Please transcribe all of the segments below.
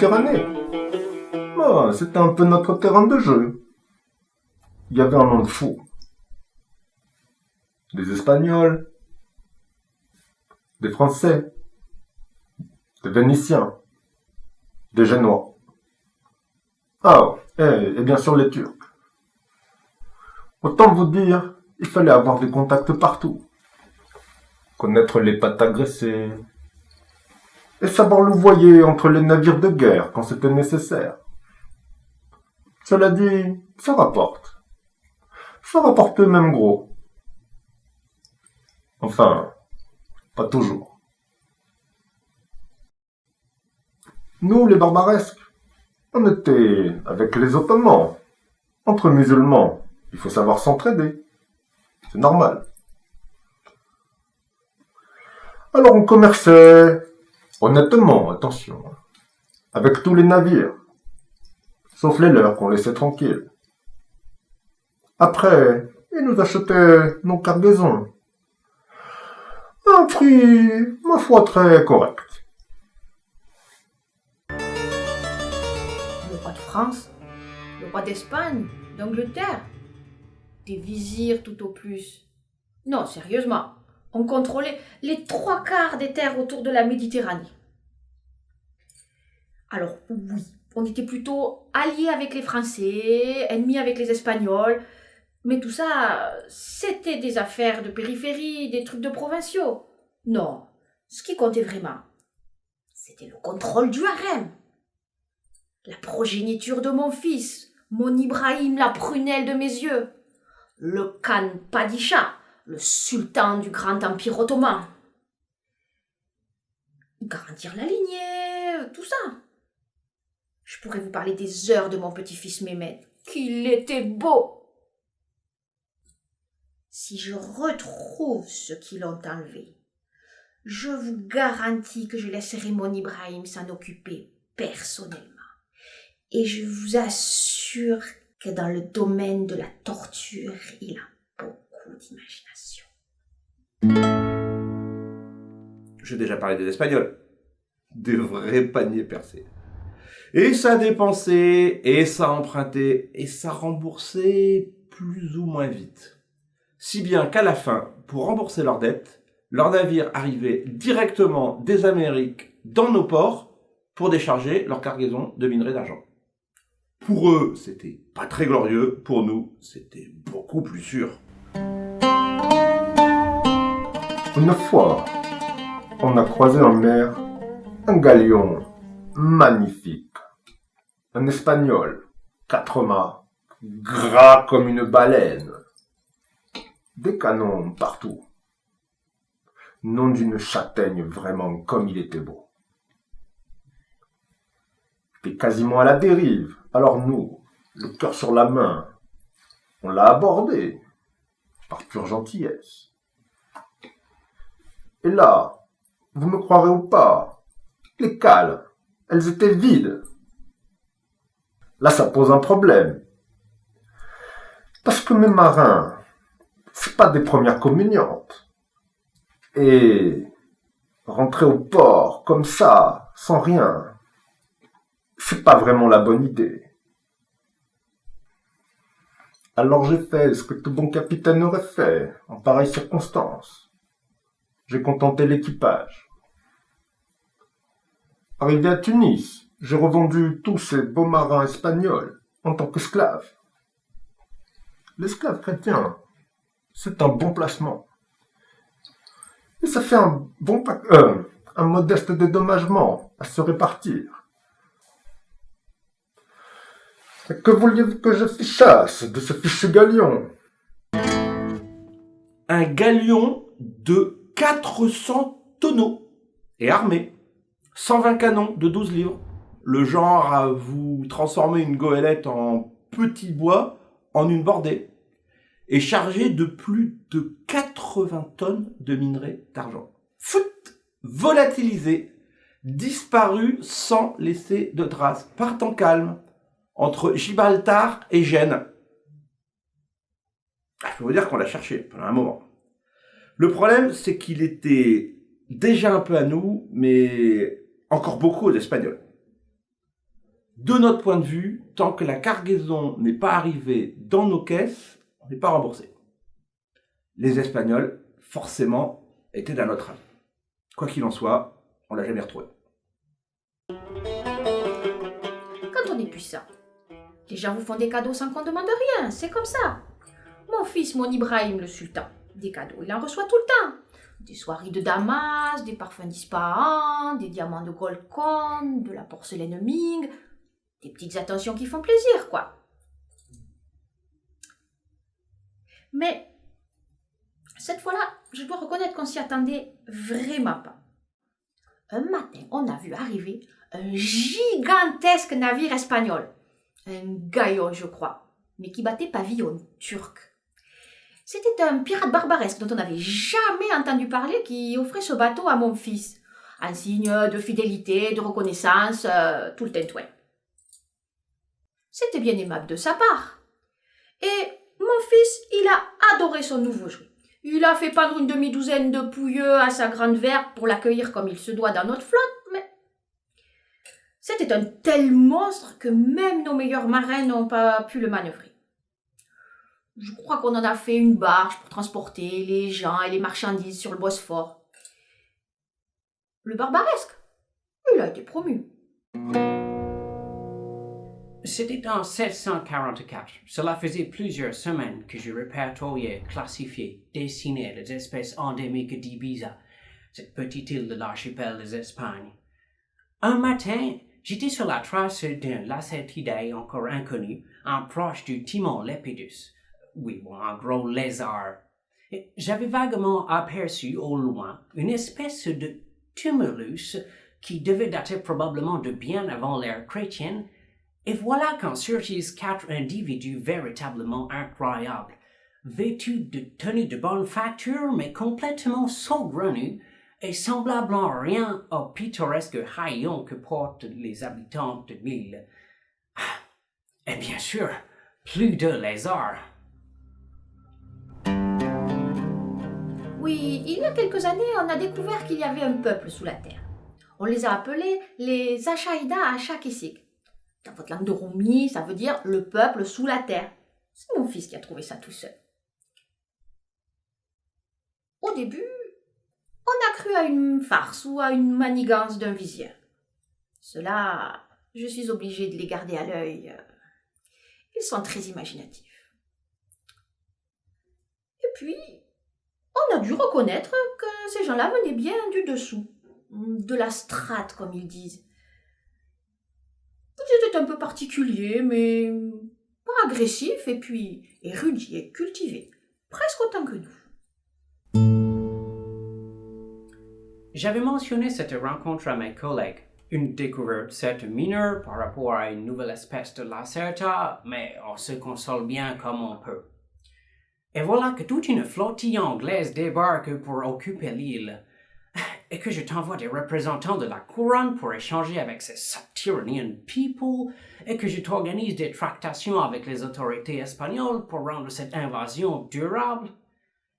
Méditerranée. Oh, c'était un peu notre terrain de jeu. Il y avait un monde fou. Des Espagnols, des Français, des Vénitiens, des Génois. Ah, et bien sûr les Turcs. Autant vous dire, il fallait avoir des contacts partout. Connaître les pattes agressées. Et savoir louvoyer entre les navires de guerre quand c'était nécessaire. Cela dit, ça rapporte. Ça rapportait même gros. Enfin, pas toujours. Nous, les barbaresques, on était avec les Ottomans. Entre musulmans, il faut savoir s'entraider. C'est normal. Alors on commerçait, honnêtement, attention, avec tous les navires, sauf les leurs qu'on laissait tranquilles. Après, ils nous achetaient nos cargaisons. À un prix, ma foi, très correct. Le roi de France, le roi d'Espagne, d'Angleterre, des vizirs tout au plus. Non, sérieusement, on contrôlait les 3/4 des terres autour de la Méditerranée. Alors oui, on était plutôt alliés avec les Français, ennemis avec les Espagnols, mais tout ça, c'était des affaires de périphérie, des trucs de provinciaux. Non, ce qui comptait vraiment, c'était le contrôle du harem. La progéniture de mon fils, mon Ibrahim, la prunelle de mes yeux. Le Khan Padishah, le sultan du grand empire ottoman. Garantir la lignée, tout ça. Je pourrais vous parler des heures de mon petit-fils Mehmet. Qu'il était beau! Si je retrouve ceux qui l'ont enlevé, je vous garantis que je laisserai mon Ibrahim s'en occuper personnellement. Et je vous assure que dans le domaine de la torture, il a beaucoup d'imagination. J'ai déjà parlé des Espagnols. Des vrais paniers percés. Et ça dépensait, et ça empruntait, et ça remboursait plus ou moins vite. Si bien qu'à la fin, pour rembourser leurs dettes, leurs navires arrivaient directement des Amériques dans nos ports pour décharger leur cargaison de minerais d'argent. Pour eux, c'était pas très glorieux. Pour nous, c'était beaucoup plus sûr. Une fois, on a croisé en mer un galion magnifique. Un espagnol, 4 mâts, gras comme une baleine. Des canons partout. Nom d'une châtaigne vraiment comme il était beau. C'était quasiment à la dérive. Alors nous, le cœur sur la main, on l'a abordé par pure gentillesse. Et là, vous me croirez ou pas, les cales, elles étaient vides. Là, ça pose un problème. Parce que mes marins, c'est pas des premières communiantes. Et rentrer au port comme ça, sans rien, c'est pas vraiment la bonne idée. Alors j'ai fait ce que tout bon capitaine aurait fait en pareille circonstance. J'ai contenté l'équipage. Arrivé à Tunis, j'ai revendu tous ces beaux marins espagnols en tant qu'esclaves. L'esclave chrétien, c'est un bon placement. Et ça fait un modeste dédommagement à se répartir. Que vouliez-vous que je fichasse de ce fichu galion? Un galion de 400 tonneaux et armé. 120 canons de 12 livres. Le genre à vous transformer une goélette en petit bois en une bordée. Et chargé de plus de 80 tonnes de minerais d'argent. Foot, volatilisé, disparu sans laisser de traces, partant calme, entre Gibraltar et Gênes. Je peux vous dire qu'on l'a cherché pendant un moment. Le problème, c'est qu'il était déjà un peu à nous, mais encore beaucoup aux Espagnols. De notre point de vue, tant que la cargaison n'est pas arrivée dans nos caisses, on n'est pas remboursé. Les Espagnols, forcément, étaient d'un autre avis. Quoi qu'il en soit, on l'a jamais retrouvé. Quand on est puissant, les gens vous font des cadeaux sans qu'on demande rien, c'est comme ça. Mon fils, mon Ibrahim, le sultan, des cadeaux, il en reçoit tout le temps. Des soieries de Damas, des parfums d'Ispahan, des diamants de Golconde, de la porcelaine Ming, des petites attentions qui font plaisir, quoi. Mais cette fois-là, je dois reconnaître qu'on s'y attendait vraiment pas. Un matin, on a vu arriver un gigantesque navire espagnol. Un gaillon, je crois, mais qui battait pavillon turc. C'était un pirate barbaresque dont on n'avait jamais entendu parler qui offrait ce bateau à mon fils, en signe de fidélité, de reconnaissance, tout le tintouin. C'était bien aimable de sa part. Et mon fils, il a adoré son nouveau jouet. Il a fait pendre une demi-douzaine de pouilleux à sa grande vergue pour l'accueillir comme il se doit dans notre flotte, mais c'était un tel monstre que même nos meilleurs marins n'ont pas pu le manœuvrer. Je crois qu'on en a fait une barge pour transporter les gens et les marchandises sur le Bosphore. Le barbaresque, il a été promu. C'était en 1644. Cela faisait plusieurs semaines que je répertoriais, classifiais, dessinais les espèces endémiques d'Ibiza, cette petite île de l'archipel des Espagnes. Un matin, j'étais sur la trace d'un Lacertidae encore inconnu, en proche du Timon lepidus. Oui, bon, un gros lézard. J'avais vaguement aperçu au loin une espèce de tumulus qui devait dater probablement de bien avant l'ère chrétienne. Et voilà qu'en surgissent 4 individus véritablement incroyables, vêtus de tenues de bonne facture mais complètement saugrenus et semblables en rien aux pittoresques haillons que portent les habitants de l'île. Et bien sûr, plus de lézards. Oui, il y a quelques années, on a découvert qu'il y avait un peuple sous la terre. On les a appelés les Achaïda Achakisik. Dans votre langue de Roumi, ça veut dire le peuple sous la terre. C'est mon fils qui a trouvé ça tout seul. Au début, on a cru à une farce ou à une manigance d'un vizier. Cela, je suis obligée de les garder à l'œil. Ils sont très imaginatifs. Et puis, on a dû reconnaître que ces gens-là venaient bien du dessous, de la strate, comme ils disent. Ils étaient un peu particuliers, mais pas agressifs, et puis érudits et cultivés, presque autant que nous. J'avais mentionné cette rencontre à mes collègues. Une découverte certes mineure par rapport à une nouvelle espèce de Lacerta, mais on se console bien comme on peut. Et voilà que toute une flottille anglaise débarque pour occuper l'île, et que je t'envoie des représentants de la couronne pour échanger avec ces Saturnian people, et que je t'organise des tractations avec les autorités espagnoles pour rendre cette invasion durable.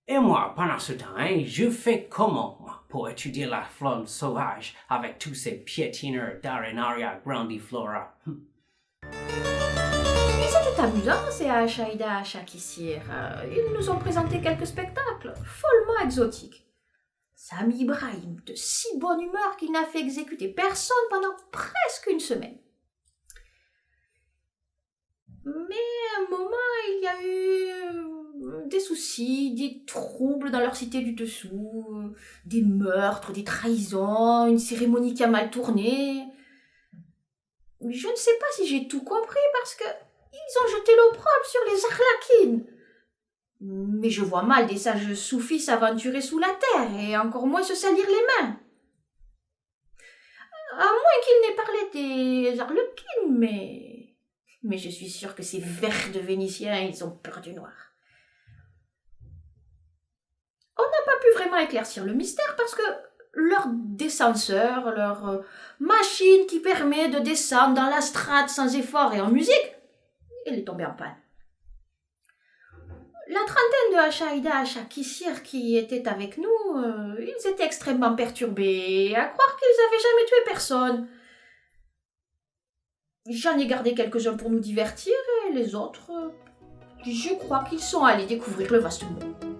Et moi, pendant ce temps, je fais comment, moi, pour étudier la faune sauvage avec tous ces piétineurs d'Arenaria grandiflora. C'était amusant, ces Achaïda Achakissir. Ils nous ont présenté quelques spectacles follement exotiques. Sami Ibrahim, de si bonne humeur qu'il n'a fait exécuter personne pendant presque une semaine. Mais à un moment, il y a eu des soucis, des troubles dans leur cité du dessous, des meurtres, des trahisons, une cérémonie qui a mal tourné. Je ne sais pas si j'ai tout compris parce que ils ont jeté l'opprobre sur les Arlakines. Mais je vois mal des sages soufis s'aventurer sous la terre et encore moins se salir les mains. À moins qu'ils n'aient parlé des Arlequines, mais je suis sûre que ces vers de Vénitiens, ils ont peur du noir. On n'a pas pu vraiment éclaircir le mystère parce que leur descenseur, leur machine qui permet de descendre dans la strate sans effort et en musique, elle est tombée en panne. La trentaine de Achaïda Achakissir qui étaient avec nous, ils étaient extrêmement perturbés, à croire qu'ils n'avaient jamais tué personne. J'en ai gardé quelques-uns pour nous divertir et les autres, je crois qu'ils sont allés découvrir le vaste monde.